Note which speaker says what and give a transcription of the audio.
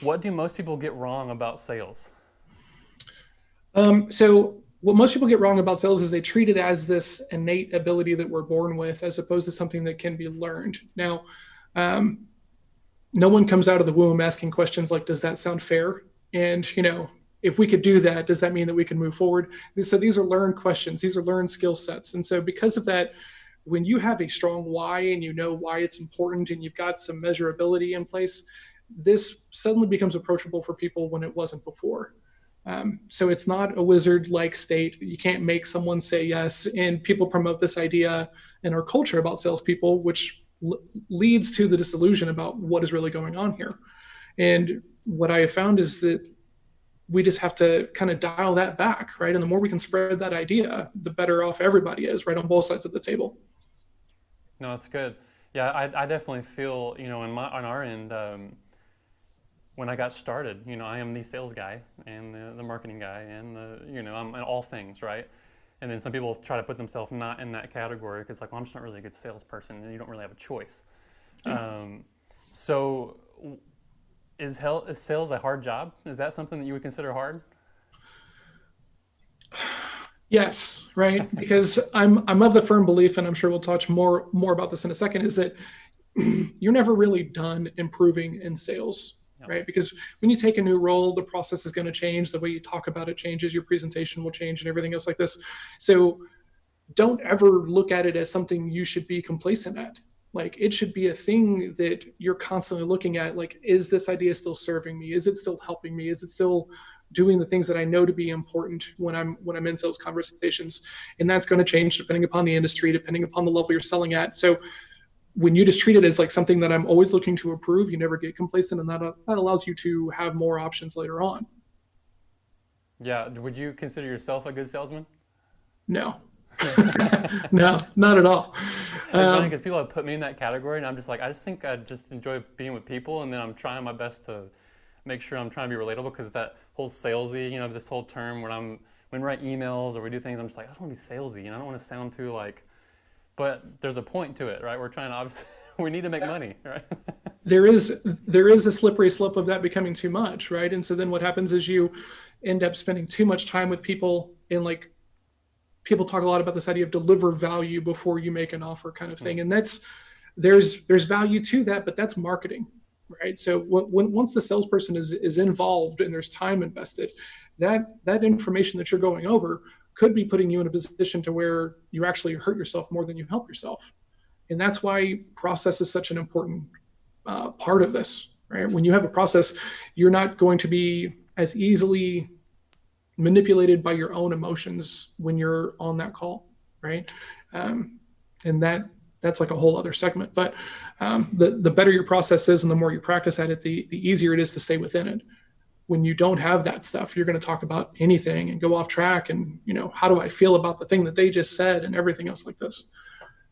Speaker 1: What do most people get wrong about sales?
Speaker 2: So what most people get wrong about sales is they treat it as this innate ability that we're born with, as opposed to something that can be learned. Now, um, no one comes out of the womb asking questions like, "Does that sound fair?" And if we could do that, does that mean that we can move forward? So these are learned questions. These are learned skill sets. And so because of that, when you have a strong why and you know why it's important and you've got some measurability in place, this suddenly becomes approachable for people when it wasn't before. So it's not a wizard like state. You can't make someone say yes. And people promote this idea in our culture about salespeople, which leads to the disillusion about what is really going on here. And what I have found is that we just have to kind of dial that back, right? And the more we can spread that idea, the better off everybody is, right, on both sides of the table.
Speaker 1: No, it's good. Yeah, I definitely feel, on our end, when I got started, I am the sales guy and the marketing guy and I'm in all things, right? And then some people try to put themselves not in that category because like, well, I'm just not really a good salesperson, and you don't really have a choice.
Speaker 2: Yeah.
Speaker 1: So, is sales a hard job? Is that something that you would consider hard?
Speaker 2: Yes, right. Because I'm of the firm belief, and I'm sure we'll touch more about this in a second, is that you're never really done improving in sales,
Speaker 1: Yeah.
Speaker 2: right? Because when you take a new role, the process is going to change, the way you talk about it changes, your presentation will change, and everything else like this. So don't ever look at it as something you should be complacent at. Like, it should be a thing that you're constantly looking at. Like, is this idea still serving me? Is it still helping me? Is it still doing the things that I know to be important when I'm in sales conversations? And that's going to change depending upon the industry, depending upon the level you're selling at. So when you just treat it as like something that I'm always looking to improve, you never get complacent, and that allows you to have more options later on.
Speaker 1: Yeah. Would you consider yourself a good salesman?
Speaker 2: No, no, not at all.
Speaker 1: It's funny
Speaker 2: Um,
Speaker 1: because people have put me in that category, and I'm just like, I just think I just enjoy being with people, and then I'm trying my best to make sure I'm trying to be relatable because that whole salesy, this whole term when we write emails or we do things, I'm just like, I don't want to be salesy, I don't want to sound too like, but there's a point to it, right? We're trying to obviously we need to make money, right?
Speaker 2: there is a slippery slope of that becoming too much, right? And so then what happens is you end up spending too much time with people, and like, people talk a lot about this idea of deliver value before you make an offer kind of
Speaker 1: Mm.
Speaker 2: thing. And there's value to that, but that's marketing, right? So once the salesperson is involved and there's time invested, that information that you're going over could be putting you in a position to where you actually hurt yourself more than you help yourself. And that's why process is such an important part of this, right? When you have a process, you're not going to be as easily manipulated by your own emotions when you're on that call, right? Um, and that's like a whole other segment. But the better your process is, and the more you practice at it, the easier it is to stay within it. When you don't have that stuff, you're going to talk about anything and go off track. And how do I feel about the thing that they just said, and everything else like this.